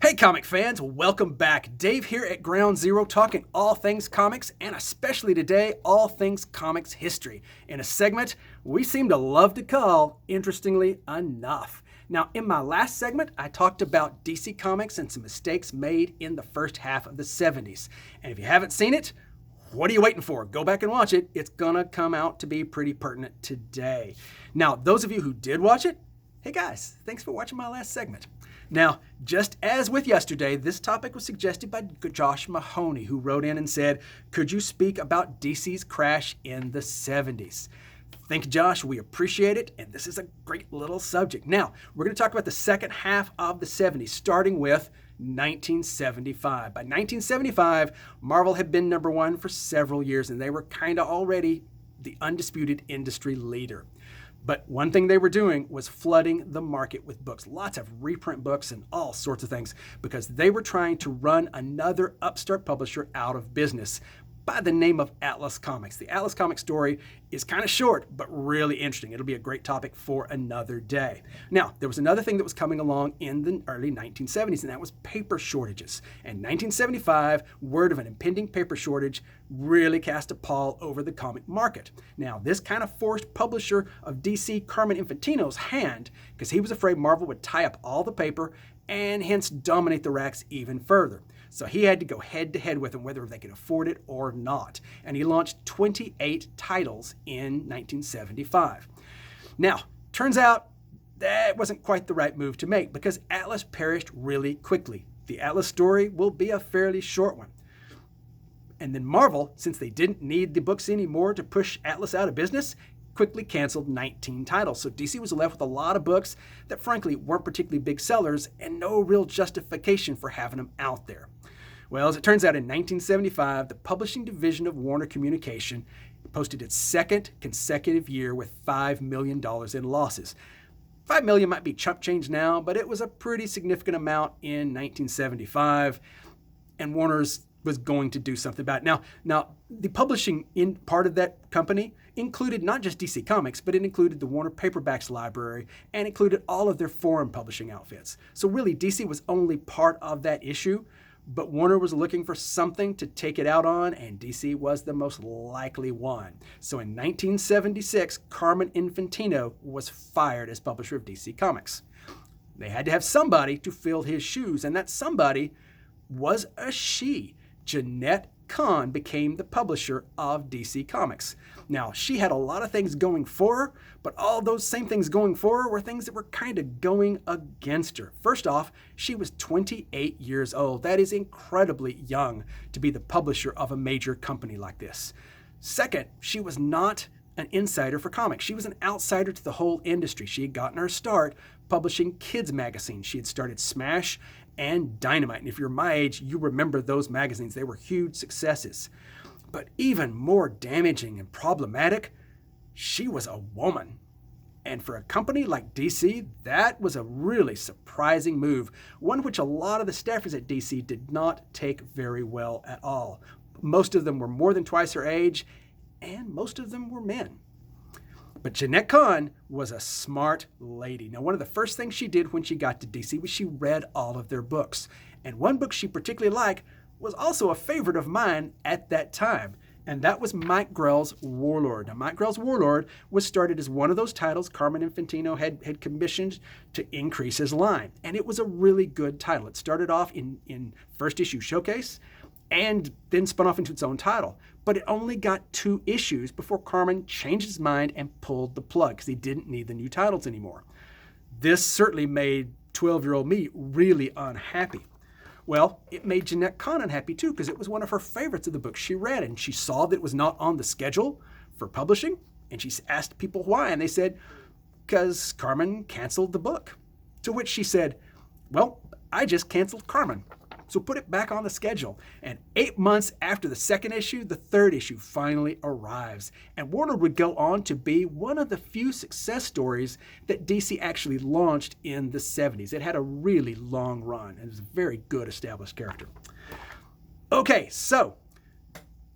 Hey comic fans, welcome back. Dave here at Ground Zero talking all things comics and especially today, all things comics history in a segment we seem to love to call Interestingly Enough. Now, in my last segment, I talked about DC Comics and some mistakes made in the first half of the 70s. And if you haven't seen it, what are you waiting for? Go back and watch it. It's gonna come out to be pretty pertinent today. Now, those of you who did watch it, hey guys, thanks for watching my last segment. Now, just as with yesterday, this topic was suggested by Josh Mahoney, who wrote in and said, could you speak about DC's crash in the 70s? Thank you, Josh. We appreciate it, and this is a great little subject. Now, we're going to talk about the second half of the 70s, starting with 1975. By 1975, Marvel had been number one for several years, and they were kind of already the undisputed industry leader. But one thing they were doing was flooding the market with books, lots of reprint books and all sorts of things, because they were trying to run another upstart publisher out of business by the name of Atlas Comics. The Atlas Comics story is kind of short, but really interesting. It'll be a great topic for another day. Now, there was another thing that was coming along in the early 1970s, and that was paper shortages. In 1975, word of an impending paper shortage really cast a pall over the comic market. Now, this kind of forced publisher of DC, Carmen Infantino's hand, because he was afraid Marvel would tie up all the paper and hence dominate the racks even further. So he had to go head to head with them, whether they could afford it or not. And he launched 28 titles in 1975. Now, turns out that wasn't quite the right move to make because Atlas perished really quickly. The Atlas story will be a fairly short one. And then Marvel, since they didn't need the books anymore to push Atlas out of business, quickly canceled 19 titles. So DC was left with a lot of books that frankly weren't particularly big sellers and no real justification for having them out there. Well, as it turns out, in 1975, the publishing division of Warner Communication posted its second consecutive year with $5 million in losses. $5 million might be chump change now, but it was a pretty significant amount in 1975, and Warner's was going to do something about it. Now, the publishing in part of that company included not just DC Comics, but it included the Warner Paperbacks library and included all of their foreign publishing outfits. So really, DC was only part of that issue, but Warner was looking for something to take it out on, and DC was the most likely one. So in 1976, Carmen Infantino was fired as publisher of DC Comics. They had to have somebody to fill his shoes, and that somebody was a she. Jeanette Kahn became the publisher of DC Comics. Now, she had a lot of things going for her, but all those same things going for her were things that were kind of going against her. First off, she was 28 years old. That is incredibly young to be the publisher of a major company like this. Second, she was not an insider for comics. She was an outsider to the whole industry. She had gotten her start publishing kids magazines. She had started Smash and Dynamite. And if you're my age, you remember those magazines. They were huge successes. But even more damaging and problematic, she was a woman. And for a company like DC, that was a really surprising move, one which a lot of the staffers at DC did not take very well at all. Most of them were more than twice her age, and most of them were men. But Jeanette Kahn was a smart lady. Now, one of the first things she did when she got to DC was she read all of their books. And one book she particularly liked was also a favorite of mine at that time, and that was Mike Grell's Warlord. Now, Mike Grell's Warlord was started as one of those titles Carmen Infantino had commissioned to increase his line, and it was a really good title. It started off in first issue Showcase, and then spun off into its own title. But it only got 2 issues before Carmen changed his mind and pulled the plug because he didn't need the new titles anymore. This certainly made 12-year-old me really unhappy. Well, it made Jeanette Kahn unhappy too because it was one of her favorites of the books she read, and she saw that it was not on the schedule for publishing, and she asked people why, and they said, because Carmen canceled the book. To which she said, well, I just canceled Carmen. So put it back on the schedule. And 8 months after the second issue, the third issue finally arrives. And Warner would go on to be one of the few success stories that DC actually launched in the 70s. It had a really long run, and it was a very good established character. Okay, so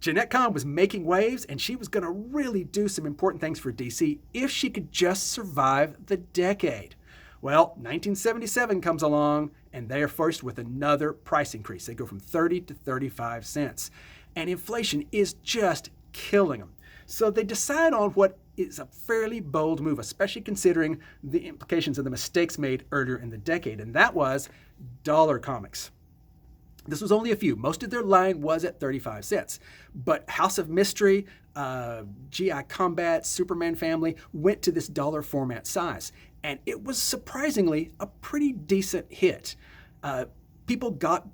Jeanette Kahn was making waves, and she was going to really do some important things for DC if she could just survive the decade. Well, 1977 comes along, and they are forced with another price increase. They go from 30 to 35 cents. And inflation is just killing them. So they decide on what is a fairly bold move, especially considering the implications of the mistakes made earlier in the decade, and that was dollar comics. This was only a few. Most of their line was at 35 cents. But House of Mystery, GI Combat, Superman Family went to this dollar format size. And it was surprisingly a pretty decent hit. People got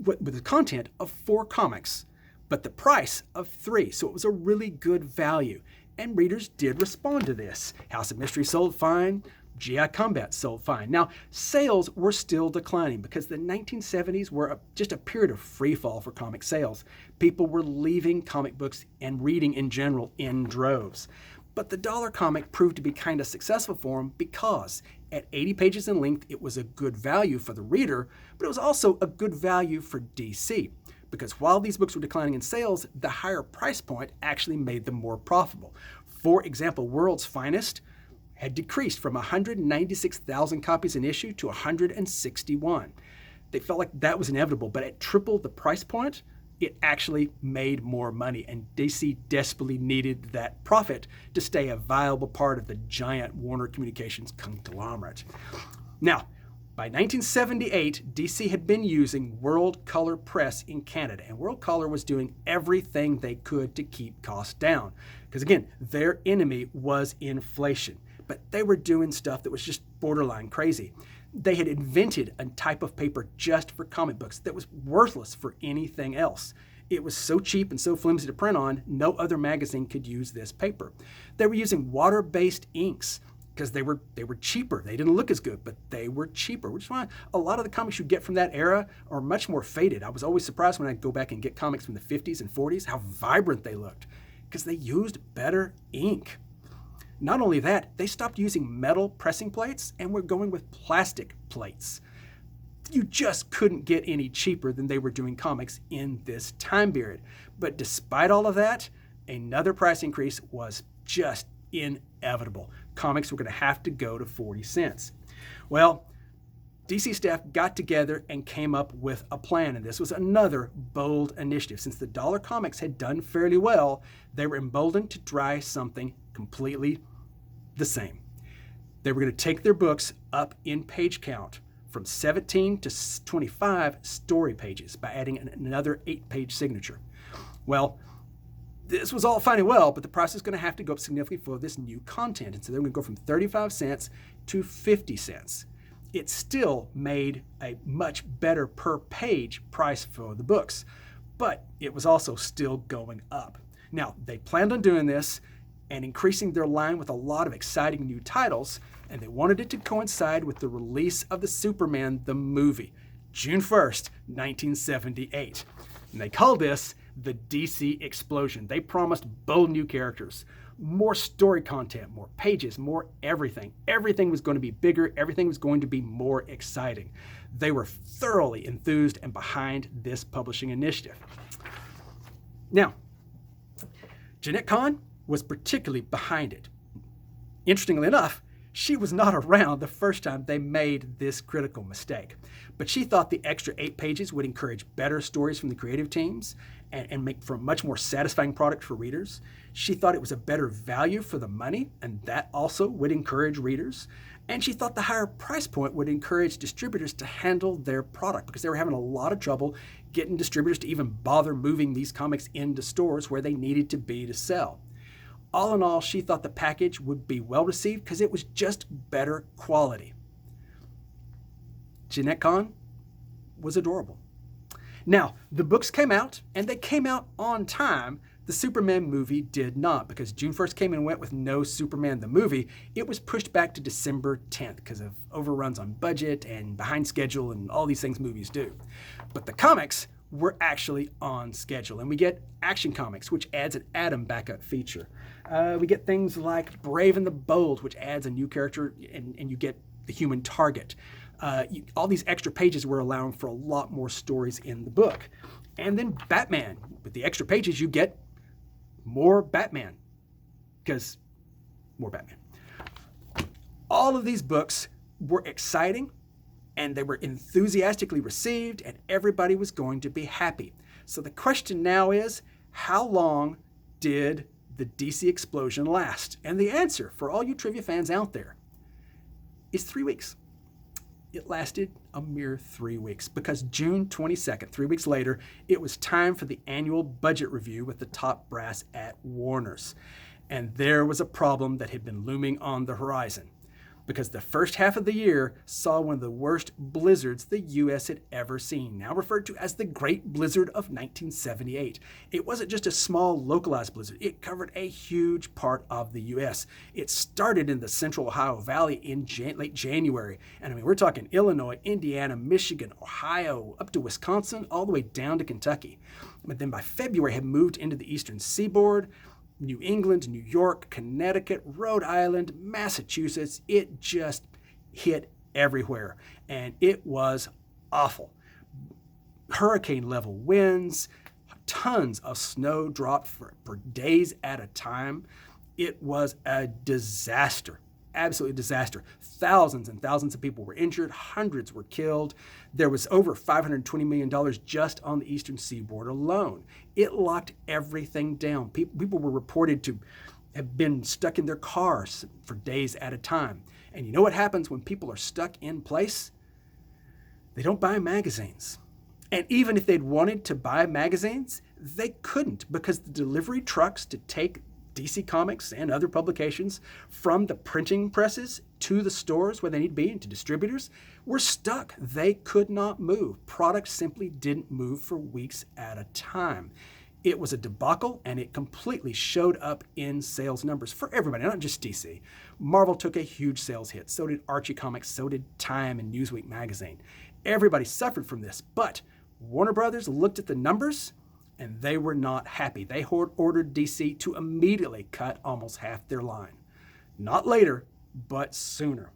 with the content of 4 comics, but the price of 3. So it was a really good value. And readers did respond to this. House of Mystery sold fine. GI Combat sold fine. Now, sales were still declining because the 1970s were just a period of free fall for comic sales. People were leaving comic books and reading in general in droves. But the dollar comic proved to be kind of successful for them because at 80 pages in length, it was a good value for the reader, but it was also a good value for DC. Because while these books were declining in sales, the higher price point actually made them more profitable. For example, World's Finest had decreased from 196,000 copies an issue to 161. They felt like that was inevitable, but at triple the price point, it actually made more money, and DC desperately needed that profit to stay a viable part of the giant Warner Communications conglomerate. Now, by 1978, DC had been using World Color Press in Canada, and World Color was doing everything they could to keep costs down. Because again, their enemy was inflation. But they were doing stuff that was just borderline crazy. They had invented a type of paper just for comic books that was worthless for anything else. It was so cheap and so flimsy to print on, no other magazine could use this paper. They were using water-based inks because they were cheaper. They didn't look as good, but they were cheaper, which is why a lot of the comics you get from that era are much more faded. I was always surprised when I go back and get comics from the 50s and 40s, how vibrant they looked, because they used better ink. Not only that, they stopped using metal pressing plates and were going with plastic plates. You just couldn't get any cheaper than they were doing comics in this time period. But despite all of that, another price increase was just inevitable. Comics were going to have to go to 40 cents. Well, DC staff got together and came up with a plan, and this was another bold initiative. Since the dollar comics had done fairly well, they were emboldened to try something completely the same. They were going to take their books up in page count from 17 to 25 story pages by adding another 8-page signature. Well, this was all fine and well, but the price is going to have to go up significantly for this new content. And so they're going to go from 35 cents to 50 cents. It still made a much better per page price for the books, but it was also still going up. Now, they planned on doing this and increasing their line with a lot of exciting new titles, and they wanted it to coincide with the release of the Superman the movie, June 1st, 1978. And they called this the DC Implosion. They promised bold new characters, more story content, more pages, more everything. Everything was going to be bigger. Everything was going to be more exciting. They were thoroughly enthused and behind this publishing initiative. Now, Jeanette Kahn was particularly behind it. Interestingly enough, she was not around the first time they made this critical mistake. But she thought the extra 8 pages would encourage better stories from the creative teams and make for a much more satisfying product for readers. She thought it was a better value for the money, and that also would encourage readers. And she thought the higher price point would encourage distributors to handle their product because they were having a lot of trouble getting distributors to even bother moving these comics into stores where they needed to be to sell. All in all, she thought the package would be well received because it was just better quality. Jeanette Kahn was adorable. Now, the books came out, and they came out on time. The Superman movie did not, because June 1st came and went with no Superman the movie. It was pushed back to December 10th because of overruns on budget and behind schedule and all these things movies do. But the comics were actually on schedule, and we get Action Comics, which adds an Atom backup feature. We get things like Brave and the Bold, which adds a new character, and you get the Human Target. All these extra pages were allowing for a lot more stories in the book. And then Batman. With the extra pages, you get more Batman, because more Batman. All of these books were exciting, and they were enthusiastically received, and everybody was going to be happy. So the question now is, how long did the DC Explosion last? And the answer, for all you trivia fans out there, is 3 weeks. It lasted a mere 3 weeks, because June 22nd, 3 weeks later, it was time for the annual budget review with the top brass at Warner's. And there was a problem that had been looming on the horizon, because the first half of the year saw one of the worst blizzards the U.S. had ever seen, now referred to as the Great Blizzard of 1978. It wasn't just a small localized blizzard. It covered a huge part of the U.S. It started in the central Ohio Valley in late January. And I mean, we're talking Illinois, Indiana, Michigan, Ohio, up to Wisconsin, all the way down to Kentucky. But then by February, it had moved into the eastern seaboard, New England, New York, Connecticut, Rhode Island, Massachusetts. It just hit everywhere, and it was awful. Hurricane level winds, tons of snow dropped for days at a time. It was a disaster. Absolutely disaster. Thousands and thousands of people were injured. Hundreds were killed. There was over $520 million just on the eastern seaboard alone. It locked everything down. People were reported to have been stuck in their cars for days at a time. And you know what happens when people are stuck in place? They don't buy magazines. And even if they'd wanted to buy magazines, they couldn't, because the delivery trucks to take DC Comics and other publications from the printing presses to the stores where they need to be and to distributors were stuck. They could not move. Products simply didn't move for weeks at a time. It was a debacle, and it completely showed up in sales numbers for everybody, not just DC. Marvel took a huge sales hit. So did Archie Comics. So did Time and Newsweek magazine. Everybody suffered from this, but Warner Brothers looked at the numbers, and they were not happy. They ordered DC to immediately cut almost half their line. Not later, but sooner.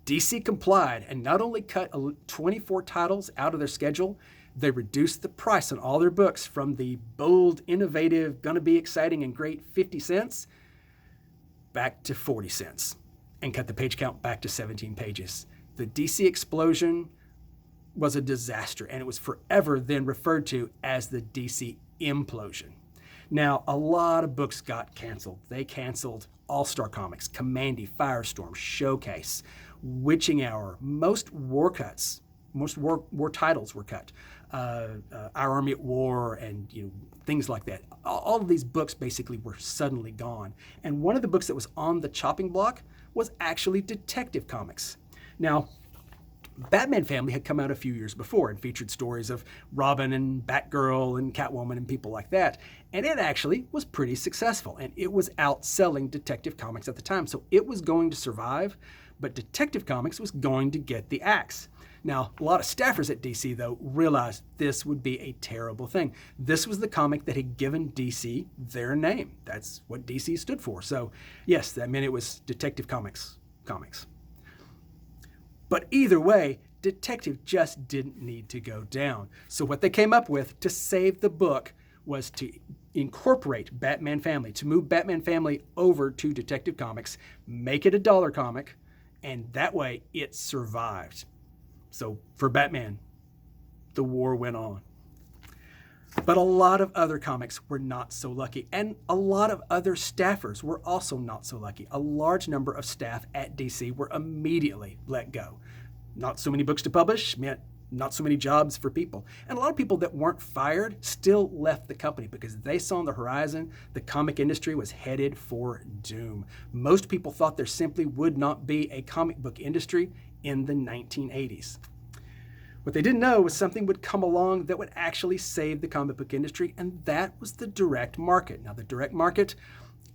DC complied and not only cut 24 titles out of their schedule, they reduced the price on all their books from the bold, innovative, gonna be exciting and great 50 cents back to 40 cents and cut the page count back to 17 pages. The DC Explosion was a disaster, and it was forever then referred to as the DC Implosion. Now, a lot of books got canceled. They canceled All-Star Comics, Commandy, Firestorm, Showcase, Witching Hour. Most war titles were cut. Our Army at War and things like that. All of these books basically were suddenly gone. And one of the books that was on the chopping block was actually Detective Comics. Now, Batman Family had come out a few years before and featured stories of Robin and Batgirl and Catwoman and people like that. And it actually was pretty successful, and it was outselling Detective Comics at the time. So it was going to survive, but Detective Comics was going to get the axe. Now, a lot of staffers at DC, though, realized this would be a terrible thing. This was the comic that had given DC their name. That's what DC stood for. So, yes, that meant it was Detective Comics. But either way, Detective just didn't need to go down. So what they came up with to save the book was to incorporate Batman Family, to move Batman Family over to Detective Comics, make it a dollar comic, and that way it survived. So for Batman, the war went on. But a lot of other comics were not so lucky, and a lot of other staffers were also not so lucky. A large number of staff at DC were immediately let go. Not so many books to publish meant not so many jobs for people. And a lot of people that weren't fired still left the company because they saw on the horizon the comic industry was headed for doom. Most people thought there simply would not be a comic book industry in the 1980s. What they didn't know was something would come along that would actually save the comic book industry, and that was the direct market. Now, the direct market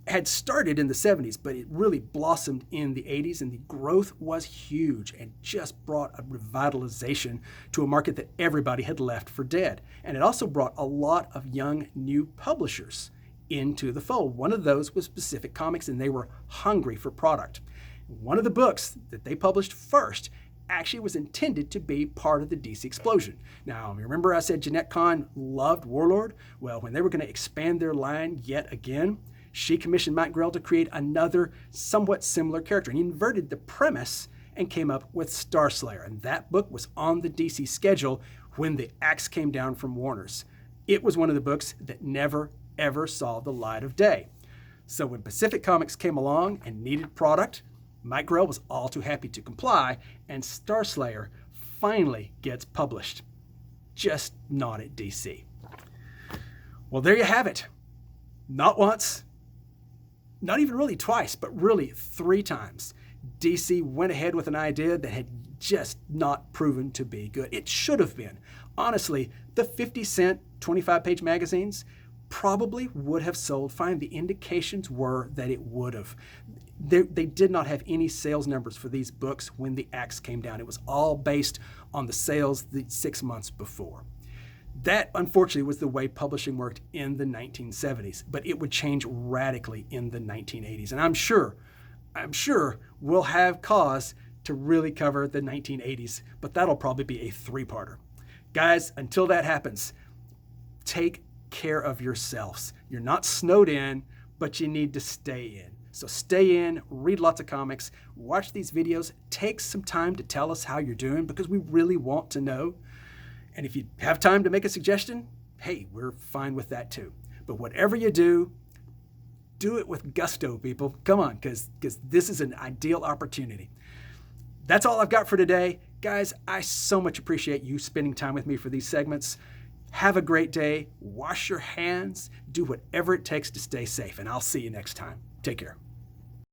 had started in the 70s, but it really blossomed in the 80s, and the growth was huge and just brought a revitalization to a market that everybody had left for dead. And it also brought a lot of young new publishers into the fold. One of those was Pacific Comics, and they were hungry for product. One of the books that they published first actually was intended to be part of the DC Explosion. Now, remember I said Jeanette Kahn loved Warlord? Well, when they were going to expand their line yet again, she commissioned Mike Grell to create another somewhat similar character. And he inverted the premise and came up with Starslayer. And that book was on the DC schedule when the axe came down from Warner's. It was one of the books that never, ever saw the light of day. So when Pacific Comics came along and needed product, Mike Grell was all too happy to comply, and Starslayer finally gets published. Just not at DC. Well, there you have it. Not once, not even really twice, but really 3 times. DC went ahead with an idea that had just not proven to be good. It should have been. Honestly, the 50-cent, 25-page magazines probably would have sold fine. The indications were that it would have. They did not have any sales numbers for these books when the axe came down. It was all based on the sales the 6 months before. That, unfortunately, was the way publishing worked in the 1970s, but it would change radically in the 1980s. And I'm sure we'll have cause to really cover the 1980s, but that'll probably be a 3-parter. Guys, until that happens, take care of yourselves. You're not snowed in, but you need to stay in. So stay in, read lots of comics, watch these videos, take some time to tell us how you're doing because we really want to know. And if you have time to make a suggestion, hey, we're fine with that too. But whatever you do, do it with gusto, people. Come on, because this is an ideal opportunity. That's all I've got for today. Guys, I so much appreciate you spending time with me for these segments. Have a great day. Wash your hands. Do whatever it takes to stay safe. And I'll see you next time. Take care.